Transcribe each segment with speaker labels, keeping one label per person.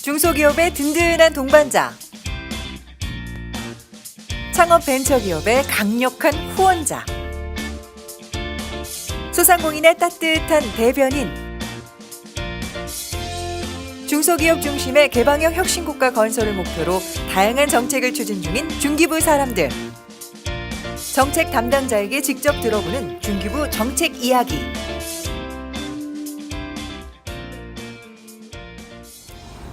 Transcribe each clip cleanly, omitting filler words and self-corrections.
Speaker 1: 중소기업의 든든한 동반자, 창업 벤처기업의 강력한 후원자, 소상공인의 따뜻한 대변인, 중소기업 중심의 개방형 혁신국가 건설을 목표로 다양한 정책을 추진 중인 중기부 사람들. 정책 담당자에게 직접 들어보는 중기부 정책 이야기.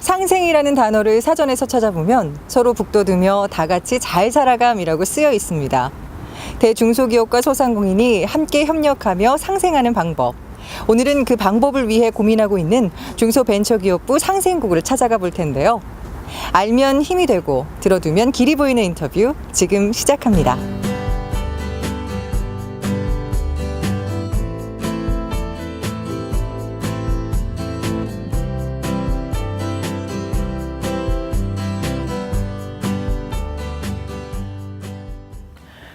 Speaker 1: 상생이라는 단어를 사전에서 찾아보면 서로 북돋으며 다 같이 잘 살아감이라고 쓰여 있습니다. 대중소기업과 소상공인이 함께 협력하며 상생하는 방법. 오늘은 그 방법을 위해 고민하고 있는 중소벤처기업부 상생국을 찾아가 볼 텐데요. 알면 힘이 되고 들어두면 길이 보이는 인터뷰 지금 시작합니다.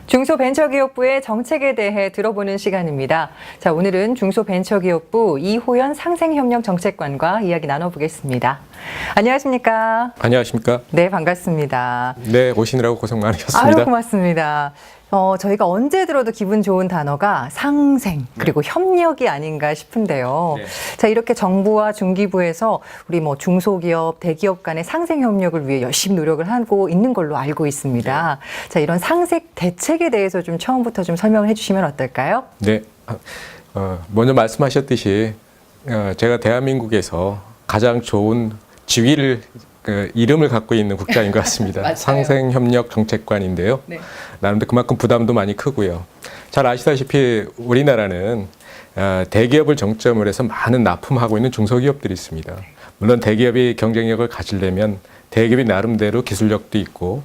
Speaker 1: 중소벤처기업부의 정책에 대해 들어보는 시간입니다. 자, 오늘은 중소벤처기업부 이호연 상생협력정책관과 이야기 나눠보겠습니다. 안녕하십니까?
Speaker 2: 안녕하십니까?
Speaker 1: 네, 반갑습니다.
Speaker 2: 네, 오시느라고 고생 많으셨습니다.
Speaker 1: 아유, 고맙습니다. 저희가 언제 들어도 기분 좋은 단어가 상생 그리고 협력이 아닌가 싶은데요.
Speaker 2: 네.
Speaker 1: 자, 이렇게 정부와 중기부에서 우리 중소기업, 대기업 간의 상생 협력을 위해 열심히 노력을 하고 있는 걸로 알고 있습니다. 자, 이런 상생 대책에 대해서 좀 처음부터 좀 설명을 해주시면 어떨까요?
Speaker 2: 네, 먼저 말씀하셨듯이 제가 대한민국에서 가장 좋은 지위를 이름을 갖고 있는 국장인 것 같습니다. 상생협력정책관인데요. 네. 나름대로 그만큼 부담도 많이 크고요. 잘 아시다시피 우리나라는 대기업을 정점으로 해서 많은 납품하고 있는 중소기업들이 있습니다. 물론 대기업이 경쟁력을 가지려면 대기업이 나름대로 기술력도 있고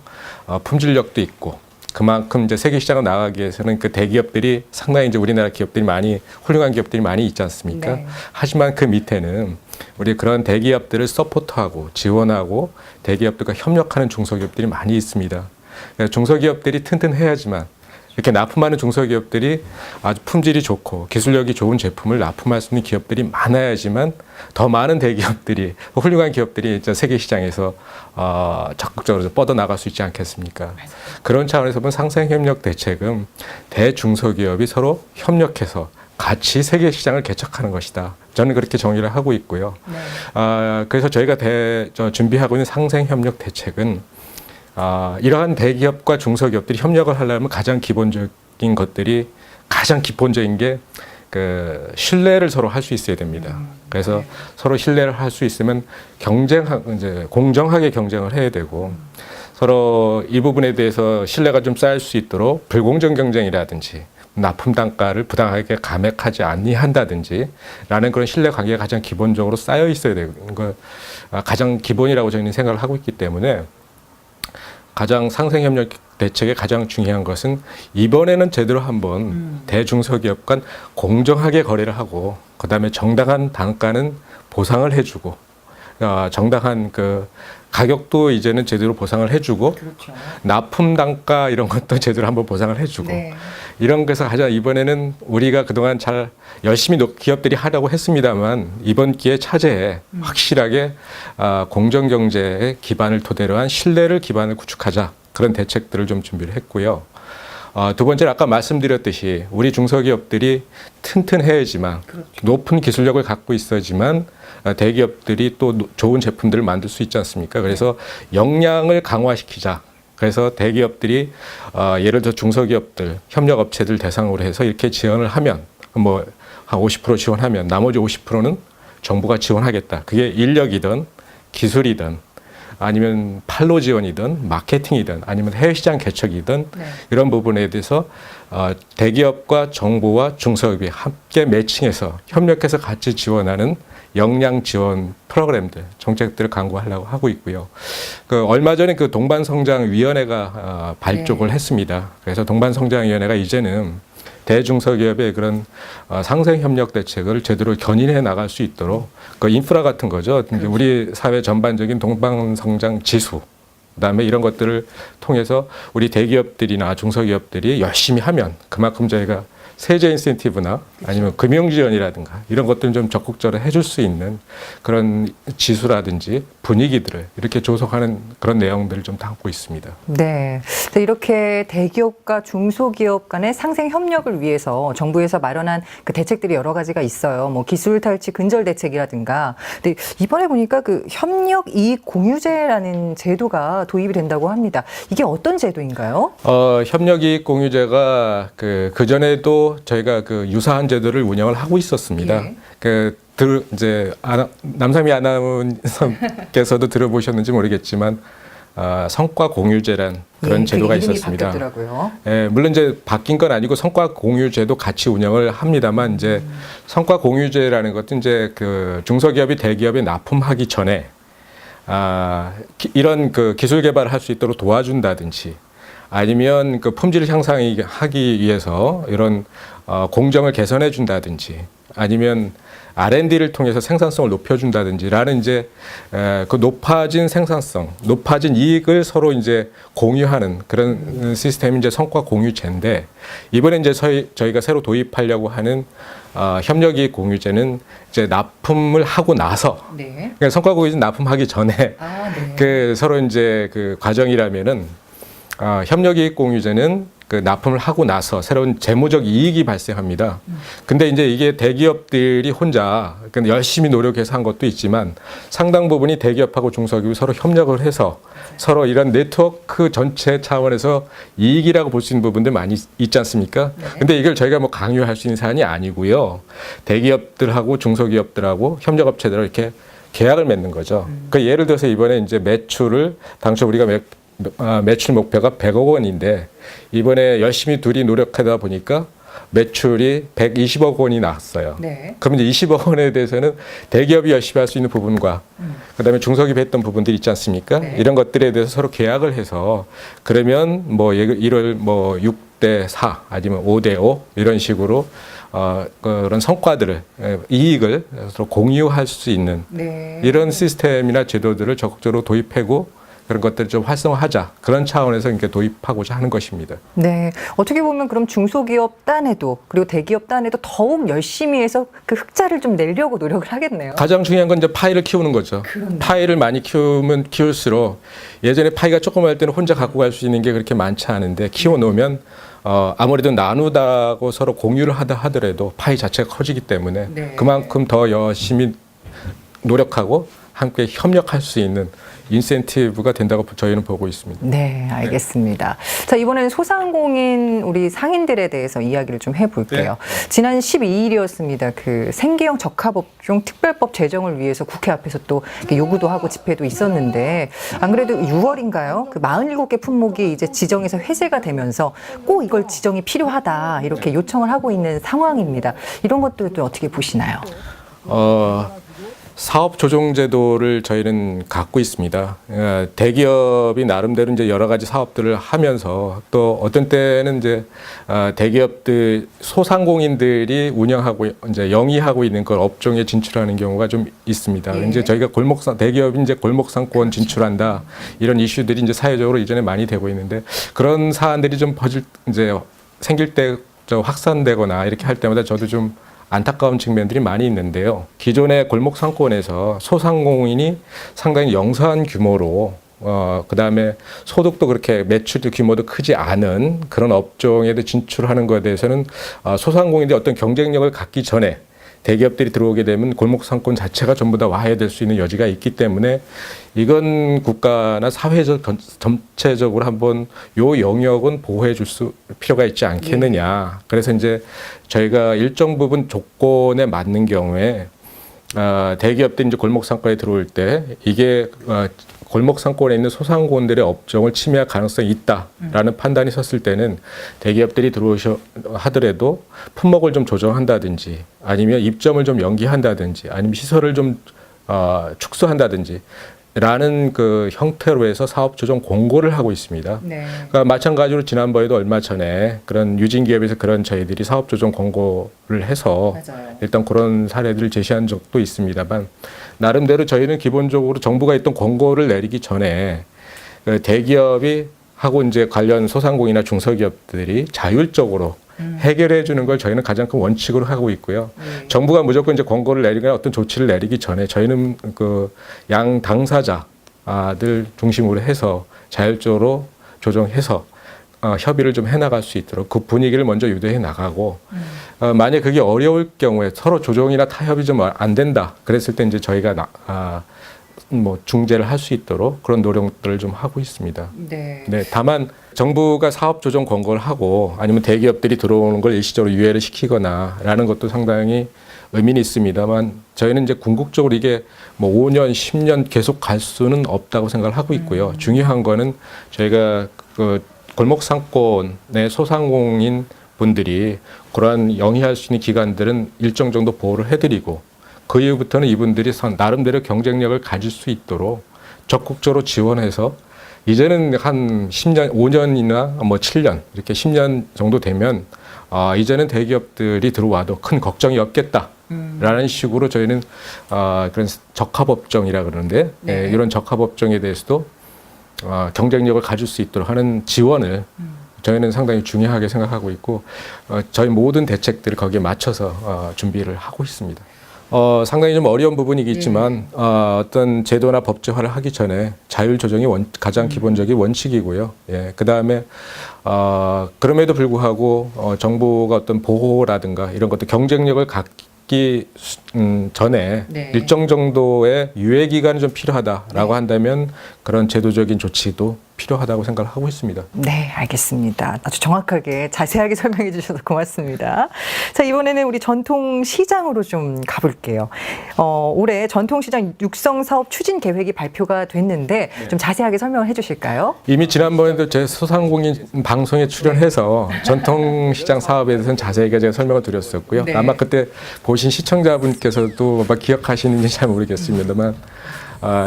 Speaker 2: 품질력도 있고 그만큼 이제 세계 시장을 나가기 위해서는 그 대기업들이 상당히 이제 우리나라 기업들이 많이 훌륭한 기업들이 많이 있지 않습니까? 네. 하지만 그 밑에는 우리 그런 대기업들을 서포트하고 지원하고 대기업들과 협력하는 중소기업들이 많이 있습니다. 중소기업들이 튼튼해야지만 이렇게 납품하는 중소기업들이 아주 품질이 좋고 기술력이 좋은 제품을 납품할 수 있는 기업들이 많아야지만 더 많은 대기업들이 훌륭한 기업들이 이제 세계 시장에서 적극적으로 뻗어나갈 수 있지 않겠습니까? 그런 차원에서 보면 상생협력 대책은 대중소기업이 서로 협력해서 같이 세계 시장을 개척하는 것이다. 저는 그렇게 정의를 하고 있고요. 네. 그래서 저희가 준비하고 있는 상생협력 대책은 이러한 대기업과 중소기업들이 협력을 하려면 가장 기본적인 것들이 가장 기본적인 게 그 신뢰를 서로 할 수 있어야 됩니다. 그래서 서로 신뢰를 할 수 있으면 이제 공정하게 경쟁을 해야 되고 서로 이 부분에 대해서 신뢰가 좀 쌓일 수 있도록 불공정 경쟁이라든지 납품 단가를 부당하게 감액하지 아니한다든지 라는 그런 신뢰 관계가 가장 기본적으로 쌓여 있어야 되는 거 가장 기본이라고 저희는 생각을 하고 있기 때문에 가장 상생협력 대책의 가장 중요한 것은 이번에는 제대로 한번 대중소기업 간 공정하게 거래를 하고 그다음에 정당한 단가는 보상을 해주고 정당한 그 가격도 이제는 제대로 보상을 해주고 그렇죠. 납품 단가 이런 것도 제대로 한번 보상을 해주고 네. 이런 것에서 가장 이번에는 우리가 그동안 잘 열심히 기업들이 하려고 했습니다만 이번 기회 차제에 확실하게 공정 경제의 기반을 토대로 한 신뢰를 기반을 구축하자 그런 대책들을 좀 준비를 했고요. 두 번째는 아까 말씀드렸듯이 우리 중소기업들이 튼튼해야지만 그렇죠. 높은 기술력을 갖고 있어야지만 대기업들이 또 좋은 제품들을 만들 수 있지 않습니까? 그래서 역량을 강화시키자. 그래서 대기업들이 예를 들어 중소기업들, 협력업체들 대상으로 해서 이렇게 지원을 하면 뭐 한 50% 지원하면 나머지 50%는 정부가 지원하겠다. 그게 인력이든 기술이든 아니면 판로 지원이든 마케팅이든 아니면 해외 시장 개척이든 네. 이런 부분에 대해서 대기업과 정부와 중소기업이 함께 매칭해서 협력해서 같이 지원하는 역량 지원 프로그램들, 정책들을 강구하려고 하고 있고요. 얼마 전에 그 동반성장위원회가 발족을 네. 했습니다. 그래서 동반성장위원회가 이제는 대중소기업의 그런 상생협력 대책을 제대로 견인해 나갈 수 있도록 그 인프라 같은 거죠. 그렇죠. 우리 사회 전반적인 동반성장 지수, 그다음에 이런 것들을 통해서 우리 대기업들이나 중소기업들이 열심히 하면 그만큼 저희가 세제 인센티브나 아니면 금융 지원이라든가 이런 것들을 좀 적극적으로 해줄 수 있는 그런 지수라든지 분위기들을 이렇게 조성하는 그런 내용들을 좀 담고 있습니다.
Speaker 1: 네. 이렇게 대기업과 중소기업 간의 상생 협력을 위해서 정부에서 마련한 그 대책들이 여러 가지가 있어요. 뭐 기술 탈취 근절 대책이라든가. 근데 이번에 보니까 그 협력 이익 공유제라는 제도가 도입이 된다고 합니다. 이게 어떤 제도인가요?
Speaker 2: 협력 이익 공유제가 그 전에도 저희가 그 유사한 제도를 운영을 하고 있었습니다.
Speaker 1: 예.
Speaker 2: 이제 남상미 아나운서께서도 들어보셨는지 모르겠지만 성과 공유제란 그런 제도가 있었습니다.
Speaker 1: 바뀌었더라고요.
Speaker 2: 예, 물론 이제 바뀐 건 아니고 성과 공유제도 같이 운영을 합니다만 이제 성과 공유제라는 것은 이제 그 중소기업이 대기업에 납품하기 전에 이런 그 기술 개발을 할 수 있도록 도와준다든지 아니면 그 품질 향상하기 위해서 이런 공정을 개선해 준다든지 아니면 R&D를 통해서 생산성을 높여준다든지라는 이제 그 높아진 생산성, 높아진 이익을 서로 이제 공유하는 그런 시스템이 이제 성과 공유제인데 이번에 이제 저희가 새로 도입하려고 하는 협력이익 공유제는 이제 납품을 하고 나서
Speaker 1: 네.
Speaker 2: 그러니까 성과 공유제 납품하기 전에
Speaker 1: 네.
Speaker 2: 그 서로 이제 그 과정이라면은 협력이익 공유제는 그 납품을 하고 나서 새로운 재무적 이익이 발생합니다. 근데 이제 이게 대기업들이 혼자 열심히 노력해서 한 것도 있지만 상당 부분이 대기업하고 중소기업이 서로 협력을 해서 서로 이런 네트워크 전체 차원에서 이익이라고 볼 수 있는 부분들 많이 있지 않습니까? 근데 이걸 저희가 뭐 강요할 수 있는 사안이 아니고요. 대기업들하고 중소기업들하고 협력업체들하고 이렇게 계약을 맺는 거죠. 그 예를 들어서 이번에 이제 매출을 당초 우리가 매출 목표가 100억 원인데 이번에 열심히 둘이 노력하다 보니까 매출이 120억 원이 나왔어요.
Speaker 1: 네.
Speaker 2: 그러면 이제 20억 원에 대해서는 대기업이 열심히 할 수 있는 부분과 그다음에 중소기업이 했던 부분들이 있지 않습니까?
Speaker 1: 네.
Speaker 2: 이런 것들에 대해서 서로 계약을 해서 그러면 뭐 이를 뭐 6대 4 아니면 5대 5 이런 식으로 그런 성과들을 이익을 서로 공유할 수 있는
Speaker 1: 네.
Speaker 2: 이런 시스템이나 제도들을 적극적으로 도입하고 그런 것들을 좀 활성화하자 그런 차원에서 이렇게 도입하고자 하는 것입니다.
Speaker 1: 네, 어떻게 보면 그럼 중소기업 딴에도 그리고 대기업 딴에도 더욱 열심히 해서 그 흑자를 좀 내려고 노력을 하겠네요.
Speaker 2: 가장 중요한 건 이제 파이를 키우는 거죠.
Speaker 1: 그럼요.
Speaker 2: 파이를 많이 키우면 키울수록 예전에 파이가 조그마할 때는 혼자 갖고 갈 수 있는 게 그렇게 많지 않은데 키워놓으면 아무래도 나누다고 서로 공유를 하더라도 파이 자체가 커지기 때문에
Speaker 1: 네.
Speaker 2: 그만큼 더 열심히 노력하고 함께 협력할 수 있는 인센티브가 된다고 저희는 보고 있습니다.
Speaker 1: 네, 알겠습니다. 자, 이번에는 소상공인 우리 상인들에 대해서 이야기를 좀 해볼게요. 지난 12일이었습니다. 그 생계형 적합업종 특별법 제정을 위해서 국회 앞에서 또 이렇게 요구도 하고 집회도 있었는데 안 그래도 6월인가요? 그 47개 품목이 이제 지정에서 회제가 되면서 꼭 이걸 지정이 필요하다 이렇게 요청을 하고 있는 상황입니다. 이런 것들도 어떻게 보시나요?
Speaker 2: 사업 조정 제도를 저희는 갖고 있습니다. 대기업이 나름대로 이제 여러 가지 사업들을 하면서 또 어떤 때는 이제 대기업들 소상공인들이 운영하고 이제 영위하고 있는 그 업종에 진출하는 경우가 좀 있습니다.
Speaker 1: 예.
Speaker 2: 이제 저희가 대기업이 이제 골목상권 진출한다 이런 이슈들이 이제 사회적으로 이전에 많이 되고 있는데 그런 사안들이 좀 이제 생길 때 확산되거나 이렇게 할 때마다 저도 좀 안타까운 측면들이 많이 있는데요. 기존의 골목 상권에서 소상공인이 상당히 영세한 규모로 그다음에 소득도 그렇게 매출도 규모도 크지 않은 그런 업종에도 진출하는 것에 대해서는 소상공인들이 어떤 경쟁력을 갖기 전에 대기업들이 들어오게 되면 골목 상권 자체가 전부 다 와해될 수 있는 여지가 있기 때문에 이건 국가나 사회적 전체적으로 한번 요 영역은 보호해 줄 필요가 있지 않겠느냐. 그래서 이제 저희가 일정 부분 조건에 맞는 경우에 대기업들이 이제 골목 상권에 들어올 때 이게 골목 상권에 있는 소상공인들의 업종을 침해할 가능성이 있다라는 판단이 섰을 때는 대기업들이 하더라도 품목을 좀 조정한다든지 아니면 입점을 좀 연기한다든지 아니면 시설을 좀 축소한다든지 라는 그 형태로 해서 사업 조정 공고를 하고 있습니다.
Speaker 1: 네.
Speaker 2: 그러니까 마찬가지로 지난번에도 얼마 전에 그런 유진기업에서 그런 저희들이 사업 조정 공고를 해서
Speaker 1: 맞아요.
Speaker 2: 일단 그런 사례들을 제시한 적도 있습니다만 나름대로 저희는 기본적으로 정부가 있던 공고를 내리기 전에 그 대기업이 하고 이제 관련 소상공인이나 중소기업들이 자율적으로 해결해 주는 걸 저희는 가장 큰 원칙으로 하고 있고요. 정부가 무조건 이제 권고를 내리거나 어떤 조치를 내리기 전에 저희는 그 양 당사자들 중심으로 해서 자율적으로 조정해서 협의를 좀 해나갈 수 있도록 그 분위기를 먼저 유도해 나가고 만약 그게 어려울 경우에 서로 조정이나 타협이 좀 안 된다 그랬을 때 이제 저희가 뭐 중재를 할 수 있도록 그런 노력들을 좀 하고 있습니다.
Speaker 1: 네.
Speaker 2: 네, 다만 정부가 사업 조정 권고를 하고 아니면 대기업들이 들어오는 걸 일시적으로 유예를 시키거나라는 것도 상당히 의미는 있습니다만 저희는 이제 궁극적으로 이게 뭐 5년, 10년 계속 갈 수는 없다고 생각을 하고 있고요. 중요한 거는 저희가 그 골목 상권의 소상공인 분들이 그러한 영위할 수 있는 기관들은 일정 정도 보호를 해드리고 그 이후부터는 이분들이 나름대로 경쟁력을 가질 수 있도록 적극적으로 지원해서 이제는 한 10년, 5년이나 뭐 7년 이렇게 10년 정도 되면 이제는 대기업들이 들어와도 큰 걱정이 없겠다라는 식으로 저희는 그런 적합업종이라 그러는데
Speaker 1: 네.
Speaker 2: 이런 적합업종에 대해서도 경쟁력을 가질 수 있도록 하는 지원을 저희는 상당히 중요하게 생각하고 있고 저희 모든 대책들을 거기에 맞춰서 준비를 하고 있습니다. 상당히 좀 어려운 부분이겠지만 어떤 제도나 법제화를 하기 전에 자율 조정이 가장 기본적인 원칙이고요. 예, 그 다음에 그럼에도 불구하고 정부가 어떤 보호라든가 이런 것들 경쟁력을 갖기 전에
Speaker 1: 네.
Speaker 2: 일정 정도의 유예 기간이 좀 필요하다라고 한다면 그런 제도적인 조치도 필요하다고 생각을 하고 있습니다.
Speaker 1: 네, 알겠습니다. 아주 정확하게 자세하게 설명해 주셔서 고맙습니다. 자, 이번에는 우리 전통시장으로 좀 가볼게요. 올해 전통시장 육성 사업 추진 계획이 발표가 됐는데 좀 자세하게 설명을 해 주실까요?
Speaker 2: 이미 지난번에도 제 소상공인 방송에 출연해서 전통시장 사업에 대해서는 자세하게 제가 설명을 드렸었고요.
Speaker 1: 네.
Speaker 2: 아마 그때 보신 시청자분께서도 아마 기억하시는지 잘 모르겠습니다만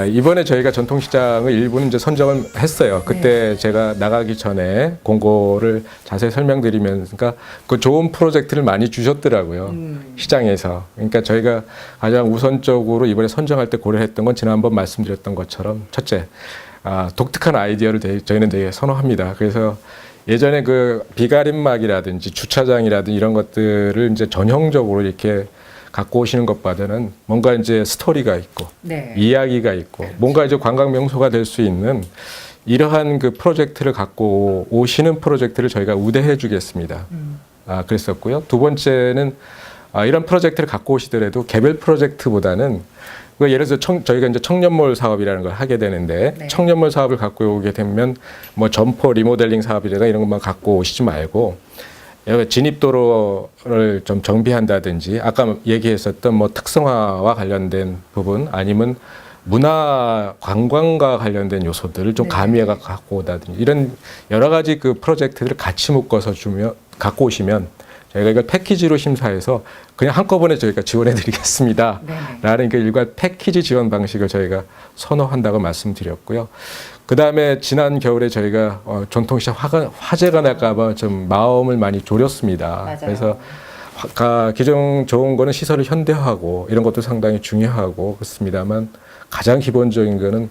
Speaker 2: 이번에 저희가 전통시장을 일부는 이제 선정을 했어요. 그때 제가 나가기 전에 공고를 자세히 설명드리면서 그러니까 그 좋은 프로젝트를 많이 주셨더라고요. 시장에서. 그러니까 저희가 가장 우선적으로 이번에 선정할 때 고려했던 건 지난번 말씀드렸던 것처럼 첫째, 독특한 아이디어를 저희는 되게 선호합니다. 그래서 예전에 그 비가림막이라든지 주차장이라든지 이런 것들을 이제 전형적으로 이렇게 갖고 오시는 것보다는 뭔가 이제 스토리가 있고
Speaker 1: 네.
Speaker 2: 이야기가 있고 뭔가 이제 관광 명소가 될 수 있는 이러한 그 프로젝트를 갖고 오시는 프로젝트를 저희가 우대해 주겠습니다. 그랬었고요. 두 번째는 이런 프로젝트를 갖고 오시더라도 개별 프로젝트보다는 예를 들어서 저희가 이제 청년몰 사업이라는 걸 하게 되는데
Speaker 1: 네.
Speaker 2: 청년몰 사업을 갖고 오게 되면 뭐 점포 리모델링 사업이라든가 이런 것만 갖고 오시지 말고 진입도로를 좀 정비한다든지 아까 얘기했었던 뭐 특성화와 관련된 부분 아니면 문화 관광과 관련된 요소들을 좀 가미해 갖고 오다든지 이런 여러 가지 그 프로젝트들을 같이 묶어서 갖고 오시면 저희가 이걸 패키지로 심사해서 그냥 한꺼번에 저희가 지원해 드리겠습니다. 라는 그 일괄 패키지 지원 방식을 저희가 선호한다고 말씀드렸고요. 그 다음에 지난 겨울에 저희가 전통시장 화재가 날까봐 좀 마음을 많이 졸였습니다.
Speaker 1: 맞아요.
Speaker 2: 그래서 기존 좋은 거는 시설을 현대화하고 이런 것도 상당히 중요하고 그렇습니다만 가장 기본적인 거는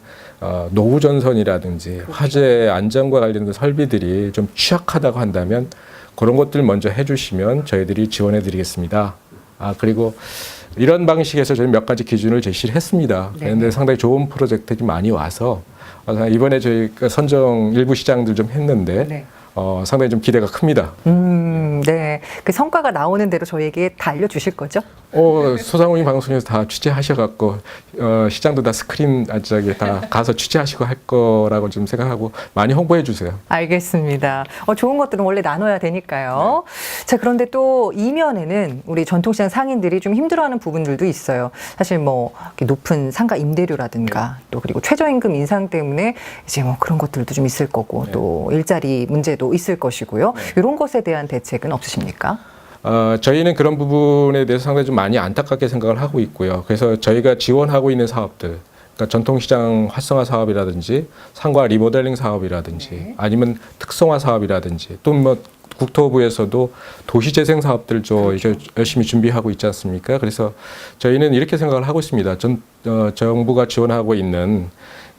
Speaker 2: 노후 전선이라든지 화재 안전과 관련된 설비들이 좀 취약하다고 한다면 그런 것들 먼저 해주시면 저희들이 지원해 드리겠습니다. 그리고 이런 방식에서 저희 몇 가지 기준을 제시를 했습니다. 그런데 상당히 좋은 프로젝트들이 많이 와서 이번에 저희가 선정 일부 시장들 좀 했는데 상당히 좀 기대가 큽니다.
Speaker 1: 네. 그 성과가 나오는 대로 저희에게 다 알려주실 거죠?
Speaker 2: 소상공인 방송에서 다 취재하셔갖고 시장도 다 스크린 다 가서 취재하시고 할 거라고 좀 생각하고 많이 홍보해 주세요.
Speaker 1: 알겠습니다. 좋은 것들은 원래 나눠야 되니까요. 자, 그런데 또 이면에는 우리 전통시장 상인들이 좀 힘들어하는 부분들도 있어요. 사실 뭐 이렇게 높은 상가 임대료라든가 또 그리고 최저임금 인상 때문에 이제 뭐 그런 것들도 좀 있을 거고 또 일자리 문제도 있을 것이고요. 이런 것에 대한 대책은 없으십니까?
Speaker 2: 저희는 그런 부분에 대해서 상당히 좀 많이 안타깝게 생각을 하고 있고요. 그래서 저희가 지원하고 있는 사업들, 그러니까 전통시장 활성화 사업이라든지 상가 리모델링 사업이라든지 아니면 특성화 사업이라든지 또 뭐 국토부에서도 도시재생 사업들 이제 열심히 준비하고 있지 않습니까? 그래서 저희는 이렇게 생각을 하고 있습니다. 정부가 지원하고 있는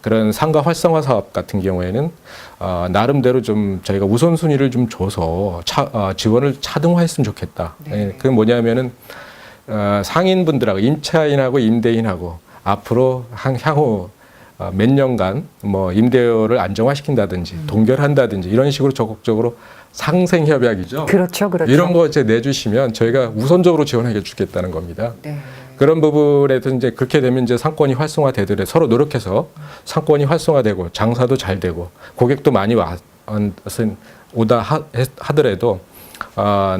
Speaker 2: 그런 상가 활성화 사업 같은 경우에는 나름대로 좀 저희가 우선순위를 좀 줘서 지원을 차등화했으면 좋겠다.
Speaker 1: 네.
Speaker 2: 예, 그게 뭐냐면은 상인분들하고 임차인하고 임대인하고 앞으로 향후 몇 년간 뭐 임대료를 안정화시킨다든지 동결한다든지 이런 식으로 적극적으로 상생 협약이죠.
Speaker 1: 그렇죠, 그렇죠.
Speaker 2: 이런 거 이제 내주시면 저희가 우선적으로 지원해 주겠다는 겁니다.
Speaker 1: 네.
Speaker 2: 그런 부분에서 이제 그렇게 되면 이제 상권이 활성화되더라도 서로 노력해서 상권이 활성화되고 장사도 잘 되고 고객도 많이 오다 하더라도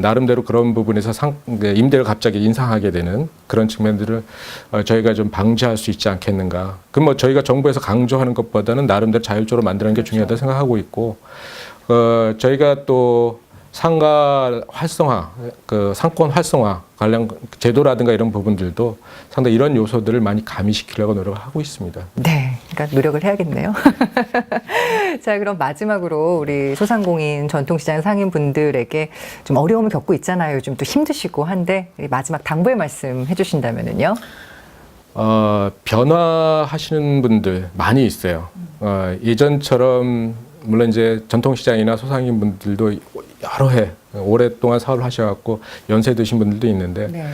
Speaker 2: 나름대로 그런 부분에서 임대를 갑자기 인상하게 되는 그런 측면들을 저희가 좀 방지할 수 있지 않겠는가. 그럼 뭐 저희가 정부에서 강조하는 것보다는 나름대로 자율적으로 만드는 게 중요하다 생각하고 있고, 저희가 또 상가 활성화, 그 상권 활성화 관련 제도라든가 이런 부분들도 상당히 이런 요소들을 많이 가미시키려고 노력을 하고 있습니다.
Speaker 1: 네, 그러니까 노력을 해야겠네요. 자, 그럼 마지막으로 우리 소상공인 전통시장 상인분들에게 좀 어려움을 겪고 있잖아요. 요즘 또 힘드시고 한데 마지막 당부의 말씀 해주신다면은요. 변화하시는 분들 많이 있어요. 예전처럼 물론 이제 전통시장이나 소상인 분들도 여러 해 오랫동안 사업을 하셔갖고 연세 드신 분들도 있는데 네.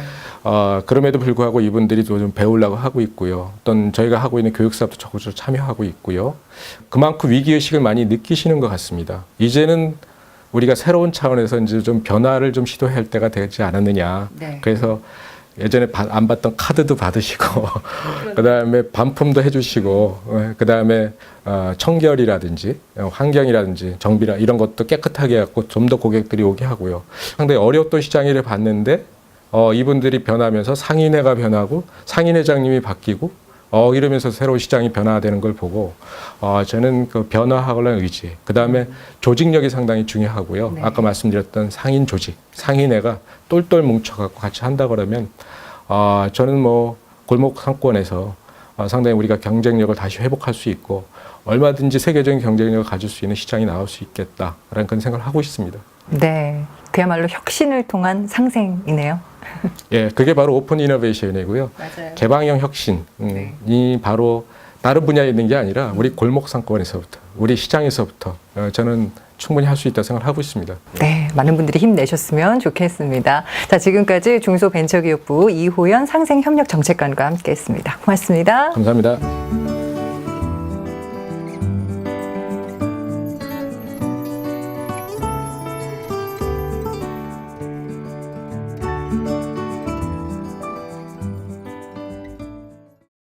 Speaker 2: 그럼에도 불구하고 이분들이 좀 배우려고 하고 있고요. 어떤 저희가 하고 있는 교육 사업도 적극적으로 참여하고 있고요. 그만큼 위기의식을 많이 느끼시는 것 같습니다. 이제는 우리가 새로운 차원에서 이제 좀 변화를 좀 시도해야 할 때가 되지 않았느냐.
Speaker 1: 네.
Speaker 2: 그래서 예전에 안 받던 카드도 받으시고 그다음에 반품도 해주시고 그다음에 청결이라든지 환경이라든지 정비라 이런 것도 깨끗하게 해갖고 좀 더 고객들이 오게 하고요. 상당히 어려웠던 시장을 봤는데 이분들이 변하면서 상인회가 변하고 상인회장님이 바뀌고 이러면서 새로운 시장이 변화되는 걸 보고 저는 그 변화하고는 의지, 그다음에 조직력이 상당히 중요하고요.
Speaker 1: 네.
Speaker 2: 아까 말씀드렸던 상인 조직, 상인회가 똘똘 뭉쳐갖고 같이 한다 그러면 저는 뭐 골목 상권에서 상당히 우리가 경쟁력을 다시 회복할 수 있고 얼마든지 세계적인 경쟁력을 가질 수 있는 시장이 나올 수 있겠다라는 그런 생각을 하고 있습니다.
Speaker 1: 네, 그야말로 혁신을 통한 상생이네요.
Speaker 2: 예, 그게 바로 오픈 이노베이션이고요.
Speaker 1: 맞아요.
Speaker 2: 개방형 혁신이 바로 다른 분야에 있는 게 아니라 우리 골목 상권에서부터, 우리 시장에서부터 저는 충분히 할 수 있다고 생각을 하고 있습니다.
Speaker 1: 네, 많은 분들이 힘내셨으면 좋겠습니다. 자, 지금까지 중소벤처기업부 이호연 상생협력정책관과 함께했습니다. 고맙습니다.
Speaker 2: 감사합니다.